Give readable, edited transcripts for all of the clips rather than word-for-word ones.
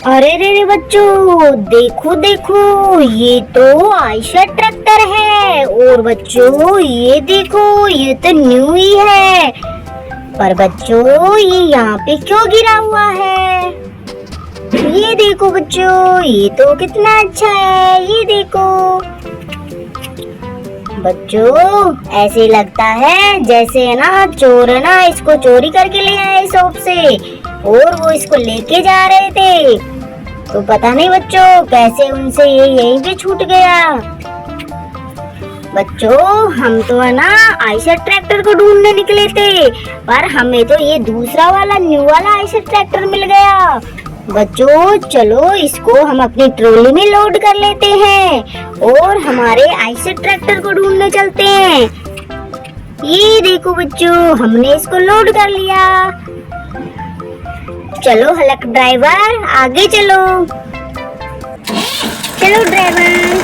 अरे रे रे बच्चों, देखो देखो, ये तो आयशर ट्रैक्टर है। और बच्चों ये देखो, ये तो न्यू ही है। पर बच्चों ये यहाँ पे क्यों गिरा हुआ है? ये देखो बच्चों, ये तो कितना अच्छा है। ये देखो बच्चों, ऐसे लगता है जैसे है ना चोर है ना इसको चोरी करके ले आए शॉप से और वो इसको लेके जा रहे थे। तो पता नहीं बच्चों कैसे उनसे ये यहीं पे छूट गया। बच्चों हम तो है ना आयशर ट्रैक्टर को ढूंढने निकले थे, पर हमें तो ये दूसरा वाला न्यू वाला आयशर ट्रैक्टर मिल गया। बच्चों चलो इसको हम अपनी ट्रॉली में लोड कर लेते हैं और हमारे आयशर ट्रैक्टर को ढूंढने चलते हैं। ये देखो बच्चों, हमने इसको लोड कर लिया। चलो हलक ड्राइवर आगे चलो। चलो ड्राइवर।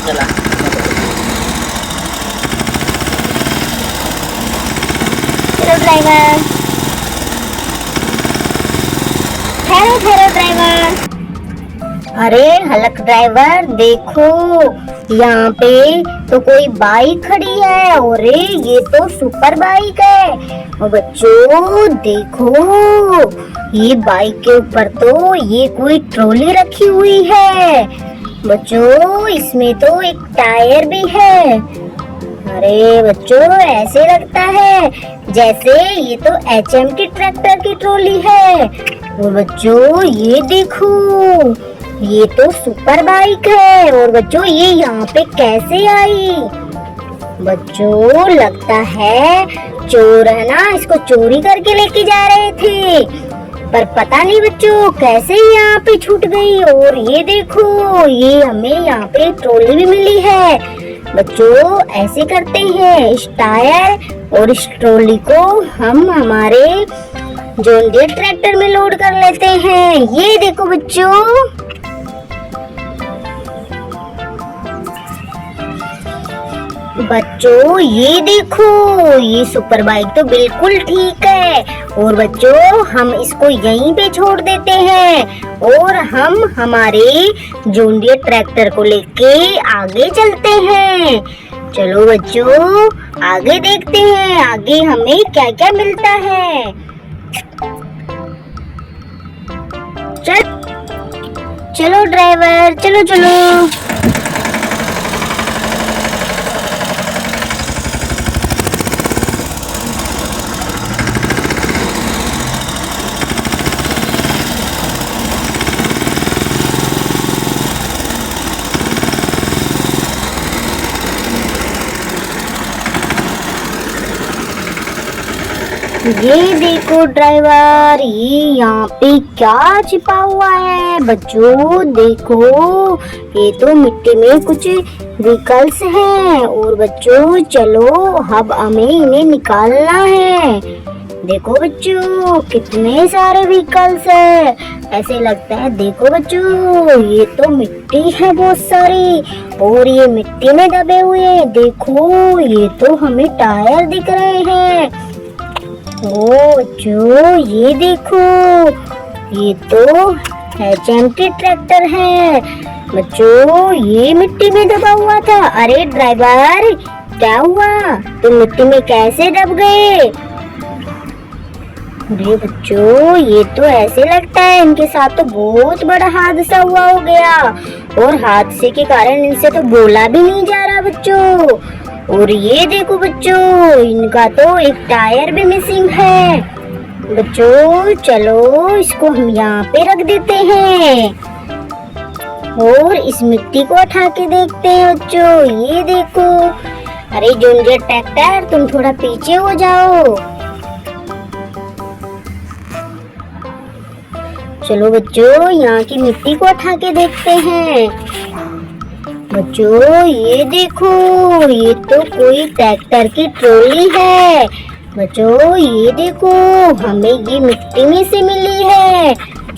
चला चलो ड्राइवर। ठहरो ठहरो ड्राइवर। अरे हलक ड्राइवर देखो, यहाँ पे तो कोई बाइक खड़ी है। और ये तो सुपर बाइक है। और बच्चों देखो, ये बाइक के ऊपर तो ये कोई ट्रॉली रखी हुई है। बच्चों इसमें तो एक टायर भी है। अरे बच्चों ऐसे लगता है जैसे ये तो HMT ट्रैक्टर की ट्रॉली है। और बच्चों ये देखो, ये तो सुपर बाइक है। और बच्चों ये यहाँ पे कैसे आई? बच्चों लगता है चोर है ना इसको चोरी करके लेके जा रहे थे, पर पता नहीं बच्चों कैसे यहाँ पे छूट गई। और ये देखो, ये हमें यहाँ पे ट्रॉली भी मिली है। बच्चों ऐसे करते हैं, इस टायर और इस ट्रॉली को हम हमारे जॉन डीयर ट्रैक्टर में लोड कर लेते हैं। ये देखो बच्चों, बच्चों ये देखो, ये सुपर बाइक तो बिल्कुल ठीक है। और बच्चों हम इसको यहीं पे छोड़ देते हैं और हम हमारे जॉन डीयर ट्रैक्टर को लेके आगे चलते हैं। चलो बच्चों आगे देखते हैं, आगे हमें क्या क्या मिलता है। चलो ड्राइवर, चलो चलो। ये देखो ड्राइवर, ये यहाँ पे क्या छिपा हुआ है? बच्चों देखो, ये तो मिट्टी में कुछ व्हीकल्स हैं। और बच्चों चलो अब हमें इन्हें निकालना है। देखो बच्चों कितने सारे व्हीकल्स है। ऐसे लगता है, देखो बच्चों ये तो मिट्टी है बहुत सारी और ये मिट्टी में दबे हुए हैं। देखो ये तो हमें टायर दिख रहे हैं। ओ बच्चों ये देखो, ये तो HMT ट्रैक्टर है। बच्चों ये मिट्टी में दबा हुआ था। अरे ड्राइवर क्या हुआ, तुम मिट्टी में कैसे दब गए? अरे बच्चों ये तो ऐसे लगता है इनके साथ तो बहुत बड़ा हादसा हुआ हो गया और हादसे के कारण इनसे तो बोला भी नहीं जा रहा बच्चों। और ये देखो बच्चों, इनका तो एक टायर भी मिसिंग है। बच्चों चलो इसको हम यहाँ पे रख देते हैं और इस मिट्टी को उठा के देखते हैं। बच्चों ये देखो, अरे जॉन डीयर ट्रैक्टर तुम थोड़ा पीछे हो जाओ। चलो बच्चों यहाँ की मिट्टी को उठा के देखते हैं। बच्चों ये देखो, ये तो कोई ट्रैक्टर की ट्रॉली है। बच्चों ये देखो, हमें ये मिट्टी में से मिली है।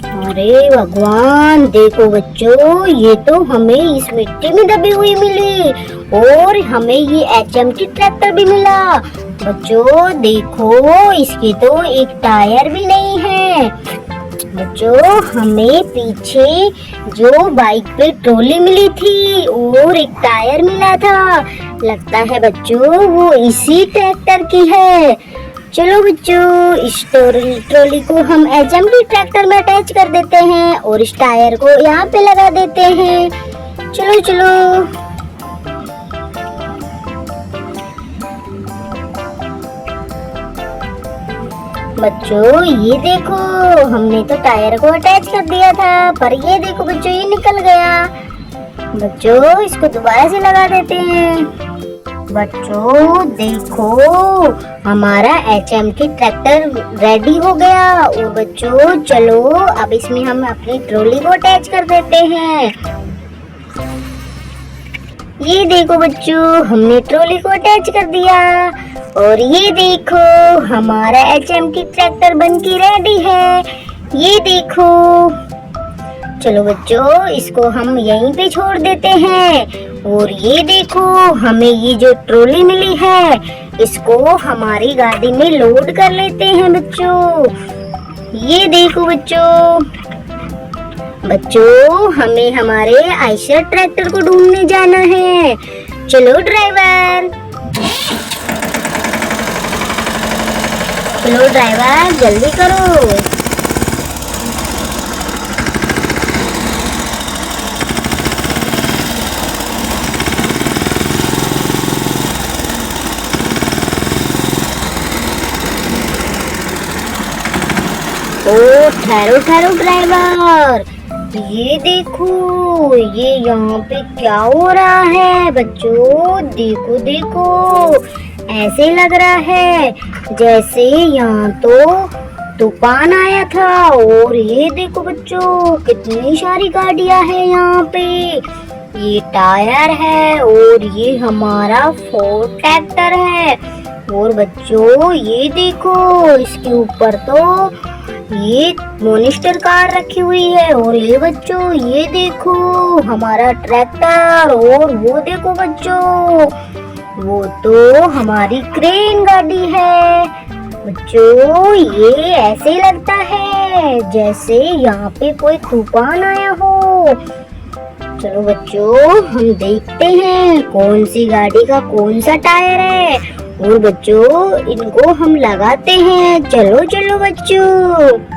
अरे भगवान, देखो बच्चों, ये तो हमें इस मिट्टी में दबी हुई मिली और हमें ये एचएमटी ट्रैक्टर भी मिला। बच्चों देखो, इसके तो एक टायर भी नहीं है। बच्चों, हमें पीछे जो बाइक पे ट्रॉली मिली थी और एक टायर मिला था, लगता है बच्चों वो इसी ट्रैक्टर की है। चलो बच्चों, इस ट्रॉली को हम एचएमटी ट्रैक्टर में अटैच कर देते हैं और इस टायर को यहाँ पे लगा देते हैं। चलो चलो। बच्चों ये देखो, हमने तो टायर को अटैच कर दिया था, पर ये देखो बच्चों, ये निकल गया। बच्चों इसको दोबारा से लगा देते हैं। बच्चों देखो, हमारा एचएमटी ट्रैक्टर रेडी हो गया। और बच्चों चलो, अब इसमें हम अपनी ट्रॉली को अटैच कर देते हैं। ये देखो बच्चों, हमने ट्रॉली को अटैच कर दिया और ये देखो, हमारा एचएमटी ट्रैक्टर बनके रेडी है। ये देखो। चलो बच्चों, इसको हम यहीं पे छोड़ देते हैं। और ये देखो, हमें ये जो ट्रॉली मिली है, इसको हमारी गाड़ी में लोड कर लेते हैं बच्चों। ये देखो बच्चों। बच्चों, हमें हमारे आयशर ट्रैक्टर को ढूंढने जाना है। चलो ड्राइवर। चलो ड्राइवर, जल्दी करो। ओ ठहरो ठहरो ड्राइवर, ये देखो, ये यहाँ पे क्या हो रहा है बच्चों। देखो देखो, ऐसे लग रहा है जैसे यहाँ तो तूफान आया था। और ये देखो बच्चों, कितनी सारी गाड़ियां हैं यहाँ पे। ये टायर है और ये हमारा फोर्ड ट्रैक्टर है। और बच्चों ये देखो, इसके ऊपर तो ये मोनिस्टर कार रखी हुई है। और ये बच्चों, ये देखो हमारा ट्रैक्टर। और वो देखो बच्चों, वो तो हमारी क्रेन गाड़ी है। बच्चों ये ऐसे लगता है जैसे यहाँ पे कोई तूफान आया हो। चलो बच्चों, हम देखते हैं कौन सी गाड़ी का कौन सा टायर है। और बच्चों इनको हम लगाते हैं। चलो चलो बच्चों।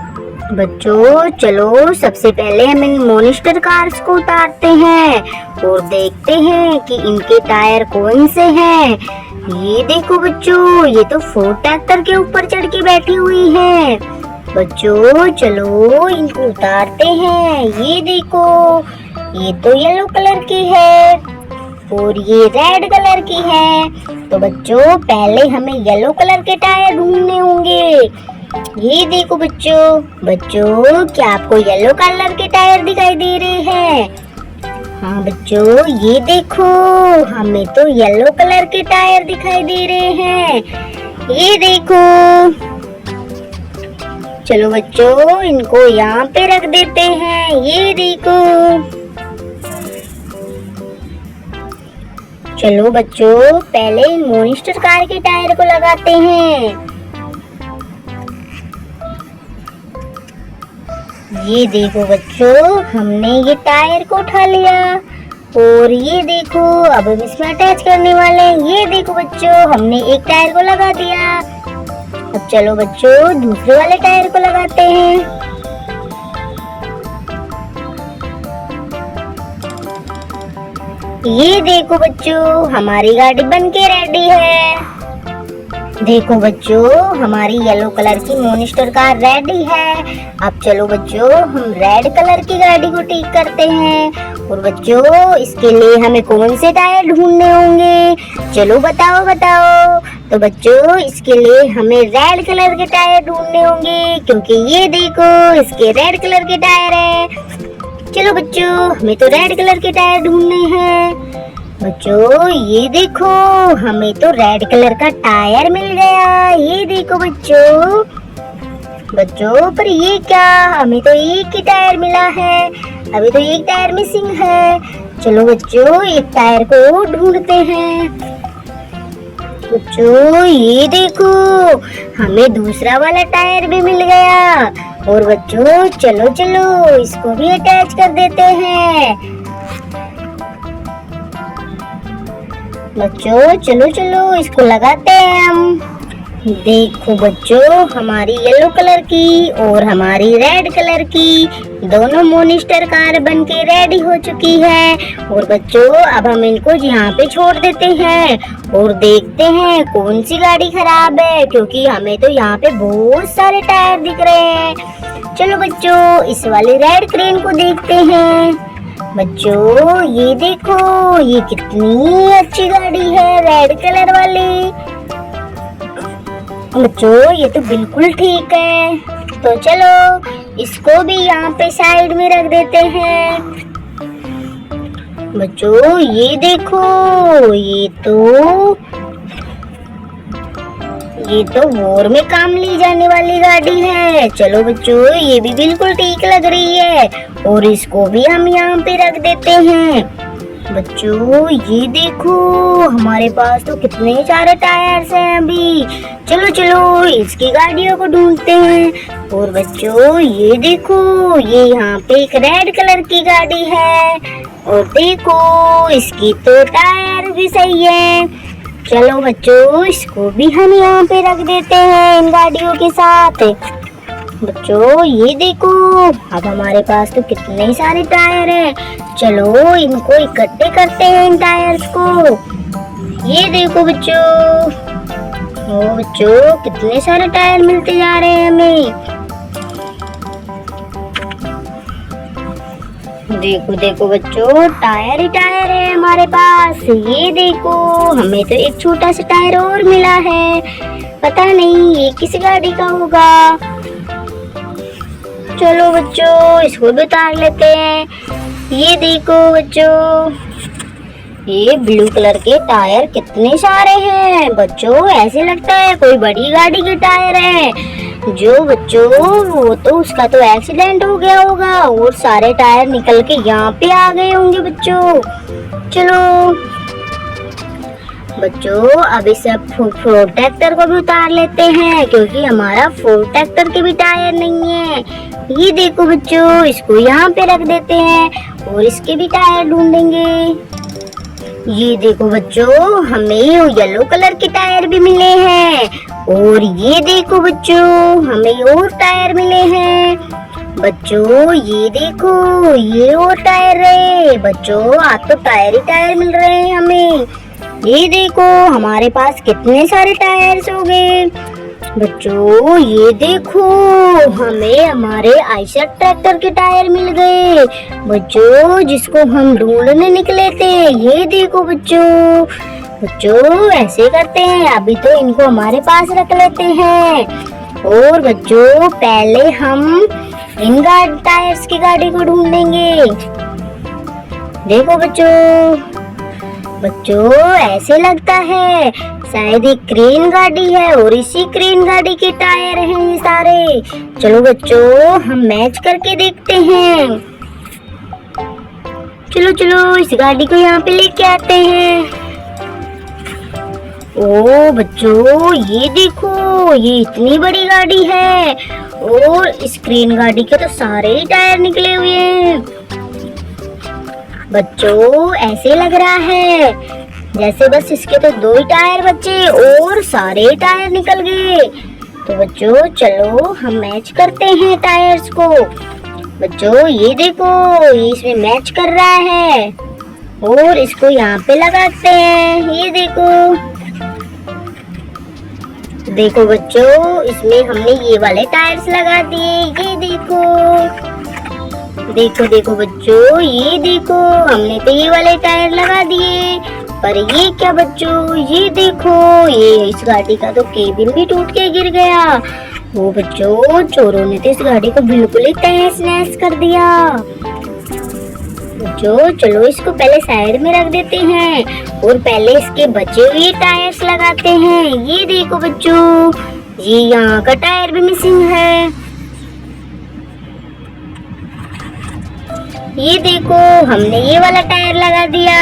बच्चों चलो, सबसे पहले हम इन मोनिस्टर कार्स को उतारते हैं और देखते हैं कि इनके टायर कौन से हैं। ये देखो बच्चों, ये तो फोर्ड ट्रैक्टर के ऊपर चढ़ के बैठी हुई है। बच्चों चलो, इनको उतारते हैं। ये देखो, ये तो येलो कलर की है और ये रेड कलर की है। तो बच्चों पहले हमें येलो कलर के टायर ढूंढने होंगे। ये देखो बच्चों, बच्चों क्या आपको येलो कलर के टायर दिखाई दे रहे हैं? हाँ बच्चों, ये देखो, हमें तो येलो कलर के टायर दिखाई दे रहे हैं। ये देखो। चलो बच्चों, इनको यहाँ पे रख देते हैं। ये देखो। चलो बच्चों, पहले इन मोनिस्टर कार के टायर को लगाते हैं। ये देखो बच्चों, हमने ये टायर को उठा लिया और ये देखो, अब हम इसमें अटैच करने वाले हैं। ये देखो बच्चों, हमने एक टायर को लगा दिया। अब चलो बच्चों, दूसरे वाले टायर को लगाते हैं। ये देखो बच्चों, हमारी गाड़ी बनके रेडी है। देखो बच्चों, हमारी येलो कलर की मोनिस्टर कार रेडी है। अब चलो बच्चों, हम रेड कलर की गाड़ी को ठीक करते हैं। और बच्चों, इसके लिए हमें कौन से टायर ढूंढने होंगे? चलो बताओ बताओ। तो बच्चों, इसके लिए हमें रेड कलर के टायर ढूंढने होंगे, क्योंकि ये देखो, इसके रेड कलर के टायर है। चलो बच्चों, हमें तो रेड कलर के टायर ढूंढने हैं। बच्चों ये देखो, हमें तो रेड कलर का टायर मिल गया। ये देखो बच्चों, बच्चों पर ये क्या, हमें तो एक ही टायर मिला है, अभी तो एक टायर मिसिंग है। चलो बच्चों एक टायर को ढूंढते हैं। बच्चों ये देखो, हमें दूसरा वाला टायर भी मिल गया। और बच्चों चलो चलो इसको भी अटैच कर देते हैं। बच्चों चलो चलो इसको लगाते हैं हम। देखो बच्चों, हमारी येलो कलर की और हमारी रेड कलर की दोनों मोनिस्टर कार बन के रेडी हो चुकी है। और बच्चों अब हम इनको यहाँ पे छोड़ देते हैं और देखते हैं कौन सी गाड़ी खराब है, क्योंकि हमें तो यहाँ पे बहुत सारे टायर दिख रहे हैं। चलो बच्चों इस वाले रेड क्रेन को देखते हैं। बच्चों ये देखो, ये कितनी अच्छी गाड़ी है रेड कलर वाली। बच्चों ये तो बिल्कुल ठीक है, तो चलो इसको भी यहाँ पे साइड में रख देते हैं। बच्चों ये देखो, ये तो वॉर में काम ली जाने वाली गाड़ी है। चलो बच्चों ये भी बिल्कुल ठीक लग रही है और इसको भी हम यहाँ पे रख देते हैं। बच्चों ये देखो, हमारे पास तो कितने सारे टायर्स हैं अभी। चलो चलो इसकी गाड़ियों को ढूंढते हैं। और बच्चों ये देखो, ये यहाँ पे एक रेड कलर की गाड़ी है और देखो इसकी तो टायर भी सही है। चलो बच्चों इसको भी हम यहाँ पे रख देते हैं इन गाड़ियों के साथ। बच्चों ये देखो, अब हमारे पास तो कितने सारे टायर हैं। चलो इनको इकट्ठे करते हैं इन टायर्स को। ये देखो बच्चों, ओ बच्चों कितने सारे टायर मिलते जा रहे हैं हमें। देखो देखो बच्चों, टायर ही टायर है हमारे पास। ये देखो, हमें तो एक छोटा सा टायर और मिला है, पता नहीं ये किस गाड़ी का होगा। चलो बच्चों इसको भी उतार लेते हैं। ये देखो बच्चों, ये ब्लू कलर के टायर कितने सारे हैं। बच्चों ऐसे लगता है कोई बड़ी गाड़ी के टायर हैं। जो बच्चों वो तो उसका तो एक्सीडेंट हो गया होगा और सारे टायर निकल के यहाँ पे आ गए होंगे बच्चों। चलो बच्चों अभी सब फोर्ड ट्रैक्टर को भी उतार लेते हैं, क्योंकि हमारा फोर्ड ट्रैक्टर के भी टायर नहीं है। ये देखो बच्चों, इसको यहाँ पे रख देते हैं और इसके भी टायर ढूंढेंगे। ये देखो बच्चों, हमें येलो कलर के टायर भी मिले हैं और ये देखो बच्चों, हमें और टायर मिले हैं। बच्चों ये देखो, ये और टायर रहे। बच्चों आज तो टायर ही टायर मिल रहे हैं हमें। ये देखो हमारे पास कितने सारे टायर्स हो गए। बच्चों ये देखो, हमें हमारे आयशर ट्रैक्टर के टायर मिल गए बच्चों, जिसको हम ढूंढने निकले थे। ये देखो बच्चों, बच्चों ऐसे करते हैं, अभी तो इनको हमारे पास रख लेते हैं। और बच्चों पहले हम इन टायर्स की गाड़ी को ढूंढेंगे। देखो बच्चों ऐसे लगता है शायद ये क्रेन गाड़ी है और इसी क्रेन गाड़ी के टायर हैं ये सारे। चलो बच्चों हम मैच करके देखते हैं। चलो चलो इस गाड़ी को यहाँ पे लेके आते हैं। ओ बच्चों ये देखो, ये इतनी बड़ी गाड़ी है और इस क्रेन गाड़ी के तो सारे ही टायर निकले हुए हैं। बच्चों ऐसे लग रहा है जैसे बस इसके तो 2 ही टायर बचे और सारे टायर निकल गए। तो बच्चों चलो हम मैच करते हैं टायर्स को। बच्चों ये देखो, ये इसमें मैच कर रहा है और इसको यहाँ पे लगाते हैं। ये देखो बच्चों, इसमें हमने ये वाले टायर्स लगा दिए। ये देखो बच्चों, ये देखो हमने तो ये वाले टायर लगा दिए। पर ये क्या बच्चों, ये देखो, ये इस गाड़ी का तो केबिन भी टूट के गिर गया। वो बच्चों चोरों ने तो इस गाड़ी को बिल्कुल ही तहस नहस कर दिया। बच्चों चलो इसको पहले साइड में रख देते हैं और पहले इसके बचे हुए टायर्स लगाते हैं। ये देखो बच्चों, जी यहाँ का टायर भी मिसिंग है। ये देखो हमने ये वाला टायर लगा दिया।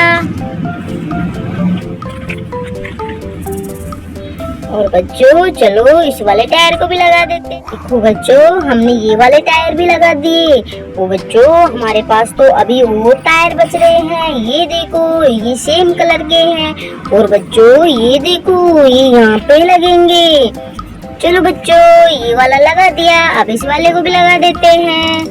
और बच्चों चलो इस वाले टायर को भी लगा देते हैं। देखो बच्चों हमने ये वाले टायर भी लगा दिए। वो बच्चों हमारे पास तो अभी और टायर बच रहे हैं। ये देखो ये सेम कलर के हैं। और बच्चों ये देखो ये यहाँ पे लगेंगे। चलो बच्चों ये वाला लगा दिया, अब इस वाले को भी लगा देते हैं।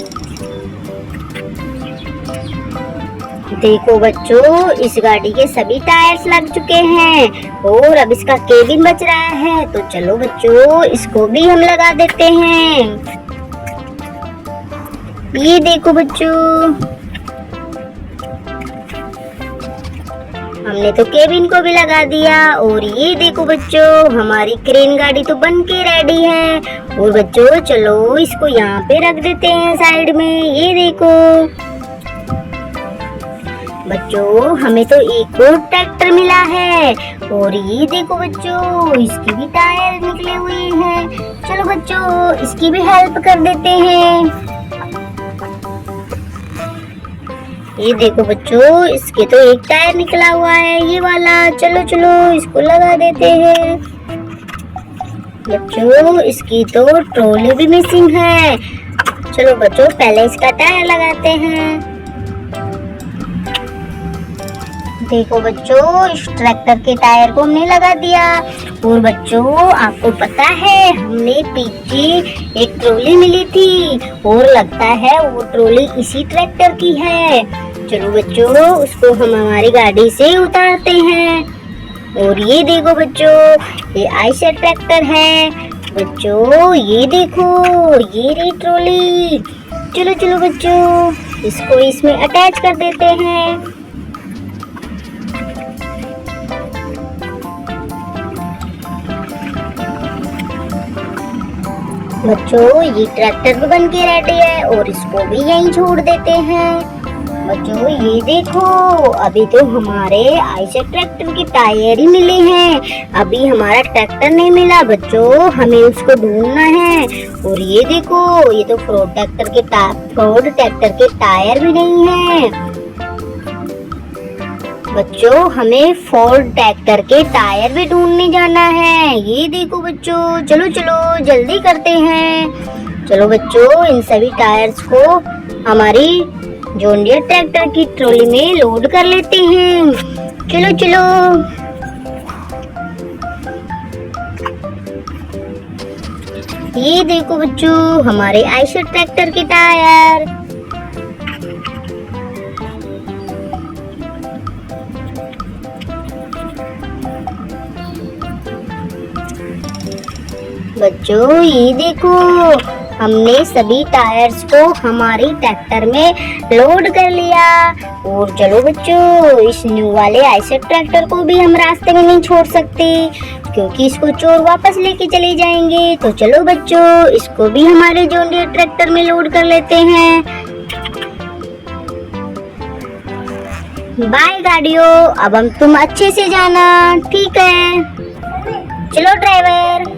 देखो बच्चों इस गाड़ी के सभी टायर्स लग चुके हैं और अब इसका केबिन बच रहा है, तो चलो बच्चों इसको भी हम लगा देते हैं। ये देखो बच्चों हमने तो केबिन को भी लगा दिया। और ये देखो बच्चों हमारी क्रेन गाड़ी तो बन के रेडी है। और बच्चों चलो इसको यहाँ पे रख देते हैं साइड में। ये देखो बच्चों हमें तो एक और ट्रैक्टर मिला है। और ये देखो बच्चों इसकी भी टायर निकले हुए हैं। चलो बच्चों इसकी भी हेल्प कर देते हैं। ये देखो बच्चों इसके तो एक टायर निकला हुआ है ये वाला। चलो चलो इसको लगा देते हैं। बच्चों इसकी तो ट्रॉली भी मिसिंग है। चलो बच्चों पहले इसका टायर लगाते हैं। देखो बच्चों इस ट्रैक्टर के टायर को हमने लगा दिया। और बच्चों आपको पता है हमने पीछे एक ट्रॉली मिली थी और लगता है वो ट्रॉली इसी ट्रैक्टर की है। चलो बच्चों उसको हम हमारी गाड़ी से उतारते हैं। और ये देखो बच्चों ये आयशर ट्रैक्टर है। बच्चों ये देखो ये रही ट्रॉली। चलो चलो बच्चों इसको इसमें अटैच कर देते हैं। बच्चों ये ट्रैक्टर भी बन के रेडी है और इसको भी यहीं छोड़ देते हैं। बच्चों ये देखो अभी तो हमारे आयशर ट्रैक्टर के टायर ही मिले हैं, अभी हमारा ट्रैक्टर नहीं मिला। बच्चों हमें उसको ढूंढना है। और ये देखो ये तो फोर्ड ट्रैक्टर के टायर भी नहीं है। बच्चों हमें फोर्ड ट्रैक्टर के टायर भी ढूंढने जाना है। ये देखो बच्चों चलो चलो जल्दी करते हैं। चलो बच्चों इन सभी टायर्स को हमारी जॉन डीयर ट्रैक्टर की ट्रॉली में लोड कर लेते हैं। चलो चलो ये देखो बच्चों हमारे आयशर ट्रैक्टर के टायर। बच्चों ये देखो हमने सभी टायर्स को हमारी ट्रैक्टर में लोड कर लिया। और चलो बच्चों इस न्यू वाले आयशर ट्रैक्टर को भी हम रास्ते में नहीं छोड़ सकते क्योंकि इसको चोर वापस लेके चले जाएंगे। तो चलो बच्चों इसको भी हमारे जॉन डीयर ट्रैक्टर में लोड कर लेते हैं। बाय गाड़ियों अब हम तुम अच्छे से जाना, ठीक है? चलो ड्राइवर।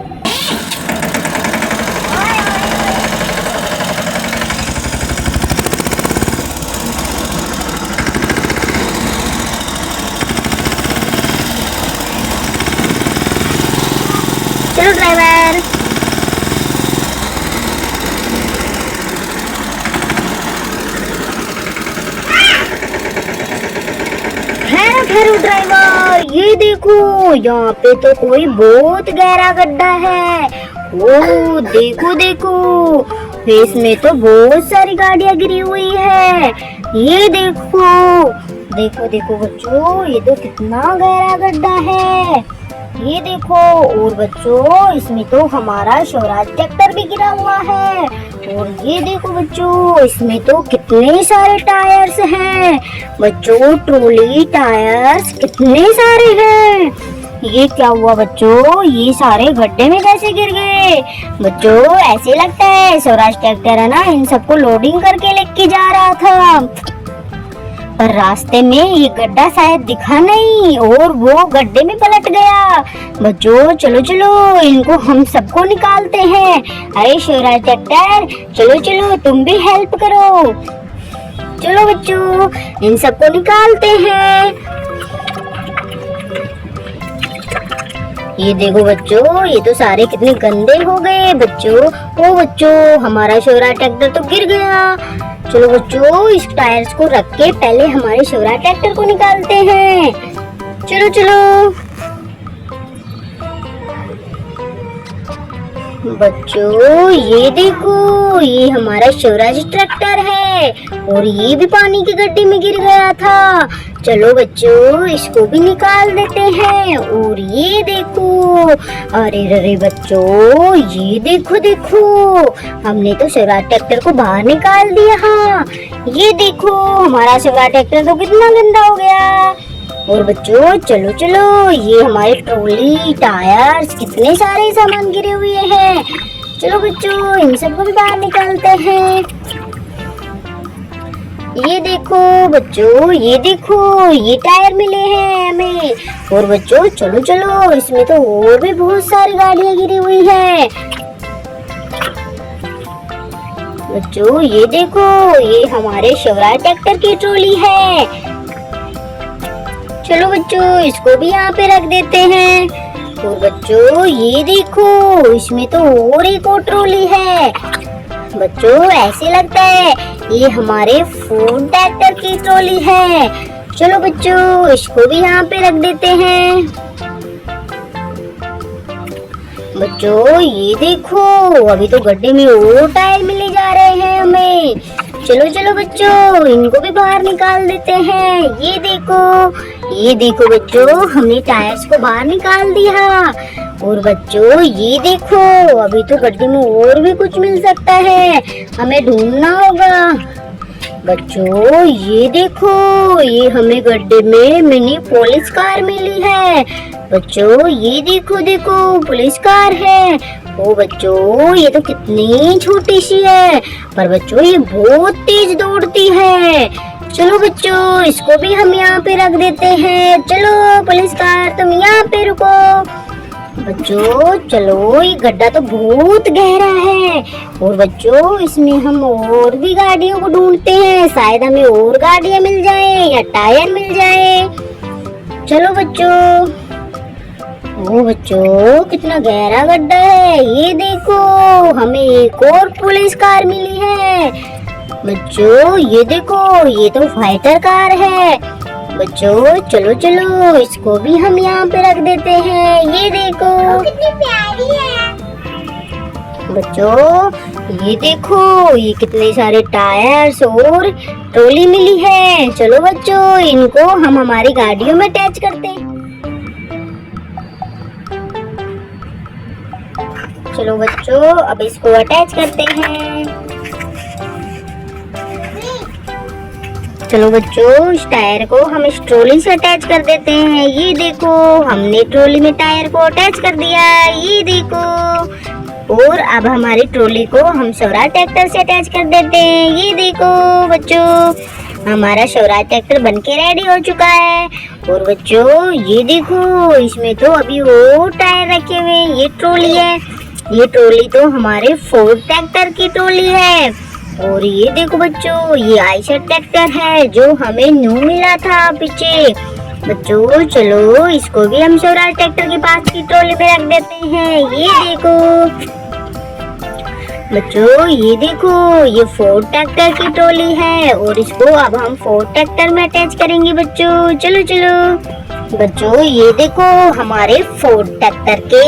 चलो ड्राइवर। ठहरो ड्राइवर, ये देखो यहाँ पे तो कोई बहुत गहरा गड्ढा है। ओ देखो देखो इसमें तो बहुत सारी गाड़ियाँ गिरी हुई है। ये देखो देखो देखो बच्चों ये तो कितना गहरा गड्ढा है। ये देखो और बच्चों इसमें तो हमारा स्वराज ट्रैक्टर भी गिरा हुआ है। और ये देखो बच्चों इसमें तो कितने सारे टायर्स हैं। बच्चों ट्रॉली टायर्स कितने सारे हैं। ये क्या हुआ बच्चों, ये सारे गड्ढे में कैसे गिर गए? बच्चों ऐसे लगता है स्वराज ट्रैक्टर है ना इन सबको लोडिंग करके लेके जा रहा था। पर रास्ते में ये गड्ढा शायद दिखा नहीं और वो गड्ढे में पलट गया। बच्चों चलो चलो इनको हम सबको निकालते हैं। अरे शिवराज ट्रैक्टर चलो चलो तुम भी हेल्प करो। चलो बच्चों इन सबको निकालते हैं। ये देखो बच्चों ये तो सारे कितने गंदे हो गए बच्चों। ओ बच्चों हमारा शिवराज ट्रैक्टर तो गिर गया। चलो बच्चों इस टायर्स को रख के पहले हमारे शिवराज ट्रैक्टर को निकालते हैं। चलो चलो बच्चों ये देखो ये हमारा शिवराज ट्रैक्टर है और ये भी पानी के गड्ढे में गिर गया था। चलो बच्चों इसको भी निकाल देते हैं। और ये देखो अरे अरे बच्चों ये देखो देखो हमने तो शिवराज ट्रैक्टर को बाहर निकाल दिया। हाँ ये देखो हमारा शिवराज ट्रैक्टर तो कितना गंदा हो गया। और बच्चों चलो चलो ये हमारे ट्रॉली टायर्स कितने सारे सामान गिरे हुए हैं। चलो बच्चों इन सबको भी बाहर निकालते हैं। ये देखो बच्चों ये देखो ये टायर मिले हैं हमें। और बच्चों चलो चलो इसमें तो और भी बहुत सारी गाड़ियां गिरी हुई है। बच्चों ये देखो ये हमारे शिवराज ट्रैक्टर की ट्रॉली है। चलो बच्चों इसको भी यहाँ पे रख देते हैं। और बच्चों ये देखो इसमें तो और एक और ट्रॉली है। बच्चों ऐसे लगता है ये हमारे फोर्ड ट्रैक्टर की ट्रॉली है। चलो बच्चों इसको भी यहाँ पे रख देते हैं। बच्चों ये देखो अभी तो गड्ढे में और टायर मिले जा रहे हैं हमें। चलो चलो बच्चों इनको भी बाहर निकाल देते हैं। ये देखो बच्चों हमने टायर्स को बाहर निकाल दिया। और बच्चों ये देखो अभी तो गड्ढे में और भी कुछ मिल सकता है हमें ढूंढना होगा। बच्चों ये देखो ये हमें गड्ढे में मिनी पुलिस कार मिली है। बच्चों ये देखो देखो पुलिस कार है। ओ बच्चों ये तो कितनी छोटी सी है पर बच्चों ये बहुत तेज दौड़ती है। चलो बच्चों इसको भी हम यहाँ पे रख देते हैं। चलो पुलिस कार तुम यहाँ पे रुको। बच्चों चलो ये गड्ढा तो बहुत गहरा है और बच्चों इसमें हम और भी गाड़ियों को ढूंढते हैं। शायद हमें और गाड़ियाँ मिल जाए या टायर मिल जाए। चलो बच्चों ओ बच्चों कितना गहरा गड्ढा है। ये देखो हमें एक और पुलिस कार मिली है। बच्चों ये देखो ये तो फाइटर कार है। बच्चों चलो चलो इसको भी हम यहाँ पे रख देते हैं। ये देखो कितनी प्यारी है। बच्चों ये देखो ये कितने सारे टायर्स और ट्रॉली मिली है। चलो बच्चों इनको हम हमारी गाड़ियों में अटैच करते हैं। चलो बच्चों अब इसको अटैच करते हैं। चलो बच्चों इस टायर को हम इस ट्रॉली से अटैच कर देते हैं। ये देखो हमने ट्रॉली में टायर को अटैच कर दिया। ये देखो और अब हमारी ट्रॉली को हम स्वराज ट्रैक्टर से अटैच कर देते हैं। ये देखो बच्चों हमारा स्वराज ट्रैक्टर बनके रेडी हो चुका है। और बच्चों ये देखो इसमें तो अभी और टायर रखे हुए हैं। ये ट्रॉली है। ये ट्रॉली तो हमारे फोर्ड ट्रैक्टर की ट्रॉली है। और ये देखो बच्चों ये आयशर ट्रैक्टर है जो हमें न्यू मिला था पीछे। बच्चों चलो इसको भी हम स्वराज ट्रैक्टर के पास की ट्रॉली में रख देते हैं। ये देखो बच्चों ये देखो ये फोर्ड ट्रैक्टर की ट्रॉली है और इसको अब हम फोर्ड ट्रैक्टर में अटैच करेंगे। बच्चों चलो चलो बच्चों ये देखो हमारे फोर्ड ट्रैक्टर के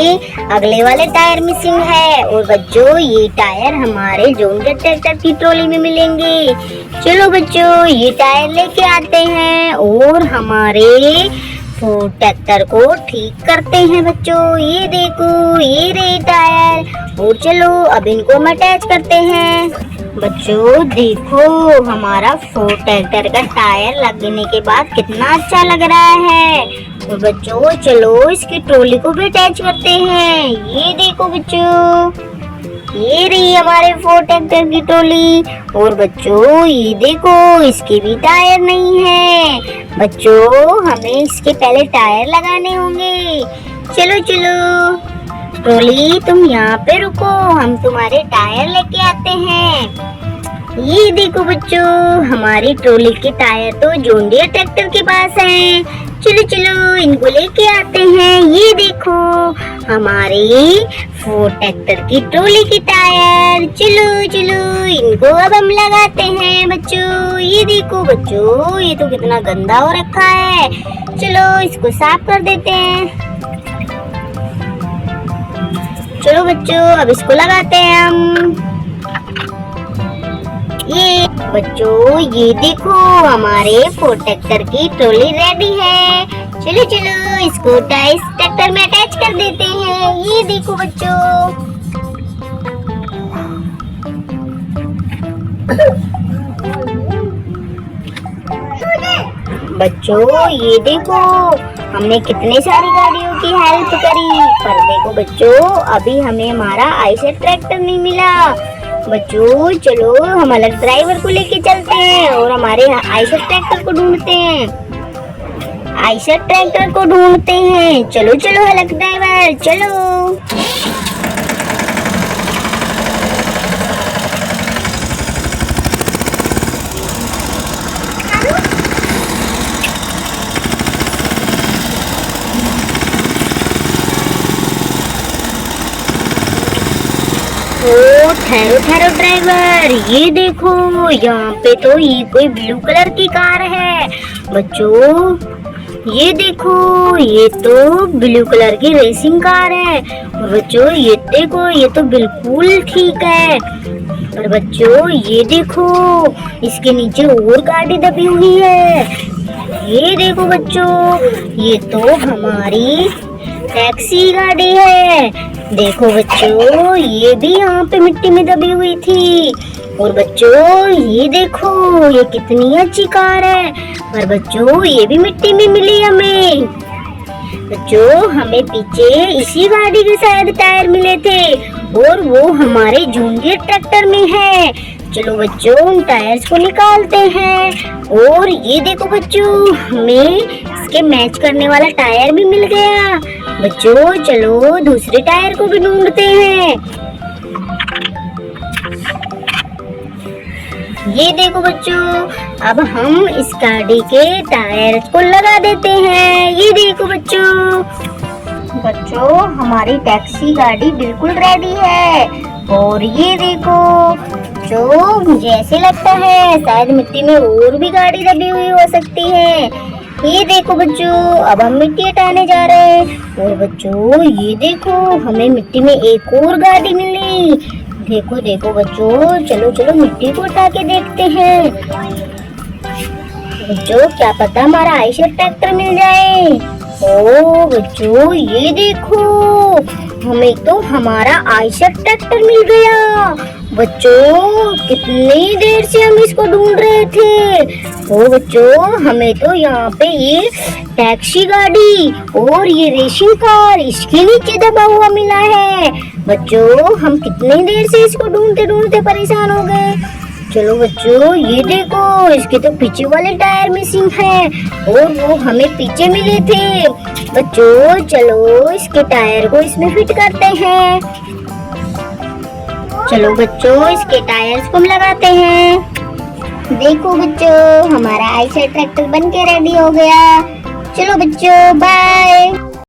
अगले वाले टायर मिसिंग है। और बच्चों ये टायर हमारे जॉन डीरे ट्रैक्टर की ट्रॉली में मिलेंगे। चलो बच्चों ये टायर लेके आते हैं और हमारे फोर्ड ट्रैक्टर को ठीक करते हैं। बच्चों ये देखो ये रहे टायर। और चलो अब इनको हम अटैच करते हैं। बच्चों देखो हमारा फोर्ड ट्रैक्टर का टायर लगने के बाद कितना अच्छा लग रहा है। और बच्चों चलो इसकी ट्रॉली को भी अटैच करते हैं। ये देखो बच्चों ये रही हमारे फोर्ड ट्रैक्टर की ट्रॉली। और बच्चों ये देखो, इसके भी टायर नहीं है। बच्चों हमें इसके पहले टायर लगाने होंगे। चलो चलो ट्रॉली, तुम यहाँ पे रुको, हम तुम्हारे टायर लेके आते हैं। ये देखो बच्चों, हमारी ट्रॉली के टायर तो जॉन डीयर ट्रैक्टर के पास हैं। चलो चलो इनको लेके आते हैं। ये देखो हमारी फोर्ड ट्रैक्टर की ट्रॉली के टायर। चलो चलो इनको अब हम लगाते हैं बच्चों। ये देखो बच्चों, ये तो कितना गंदा हो रखा है। चलो इसको साफ कर देते हैं। चलो बच्चों अब इसको लगाते हैं हम। ये बच्चों ये देखो, हमारे फोर्ड ट्रैक्टर की ट्रॉली रेडी है। चलो चलो इसको इस ट्रैक्टर में अटैच कर देते हैं। ये देखो बच्चों। बच्चों ये देखो, हमने कितने सारी गाड़ियों की हेल्प करी, पर देखो बच्चों अभी हमें हमारा आयशर ट्रैक्टर नहीं मिला। बच्चों चलो हम अलग ड्राइवर को लेके चलते हैं और हमारे आयशर ट्रैक्टर को ढूंढते हैं। आयशर ट्रैक्टर को ढूंढते हैं। चलो चलो अलग ड्राइवर चलो। ओ ठहरो ठहरो ड्राइवर, ये देखो यहाँ पे तो ये कोई ब्लू कलर की कार है। बच्चों ये देखो, ये तो ब्लू कलर की रेसिंग कार है। और बच्चों ये देखो, ये तो बिल्कुल ठीक है। पर बच्चों ये देखो, इसके नीचे और गाड़ी दबी हुई है। ये देखो बच्चों, ये तो हमारी टैक्सी गाड़ी है। देखो बच्चों, ये भी यहाँ पे मिट्टी में दबी हुई थी। और बच्चों ये देखो, ये कितनी अच्छी कार है। पर बच्चों ये भी मिट्टी में मिली हमें। बच्चों हमें पीछे इसी गाड़ी के शायद टायर मिले थे और वो हमारे जॉन डीयर ट्रैक्टर में है। चलो बच्चों उन टायर्स को निकालते हैं। और ये देखो बच्चों, हमें इसके मैच करने वाला टायर भी मिल गया। बच्चों चलो दूसरे टायर को भी ढूंढते हैं। ये देखो बच्चों, अब हम इस गाड़ी के टायर्स को लगा देते हैं। ये देखो बच्चों, बच्चों हमारी टैक्सी गाड़ी बिल्कुल रेडी है। और ये देखो, जो मुझे ऐसे लगता है शायद मिट्टी में और भी गाड़ी दबी हुई हो सकती है। ये देखो बच्चों, अब हम मिट्टी हटाने जा रहे हैं। और बच्चों ये देखो, हमें मिट्टी में एक और गाड़ी मिली। देखो देखो बच्चों, चलो चलो मिट्टी को हटा के देखते हैं। बच्चों क्या पता हमारा आयशर ट्रैक्टर मिल जाए। ओ बच्चों ये देखो, हमें तो हमारा आयशर ट्रैक्टर मिल गया। बच्चों कितनी देर से हम इसको ढूंढ रहे थे। ओ बच्चों, हमें तो यहाँ पे ये टैक्सी गाड़ी और ये रेसिंग कार इसके नीचे दबा हुआ मिला है। बच्चों हम कितनी देर से इसको ढूंढते ढूंढते परेशान हो गए। चलो बच्चों ये देखो, इसके तो पीछे वाले टायर मिसिंग है और वो हमें पीछे मिले थे। बच्चों चलो इसके टायर को इसमें फिट करते हैं। चलो बच्चों इसके टायर्स को हम लगाते हैं। देखो बच्चों, हमारा आयशर ट्रैक्टर बनके रेडी हो गया। चलो बच्चों बाय।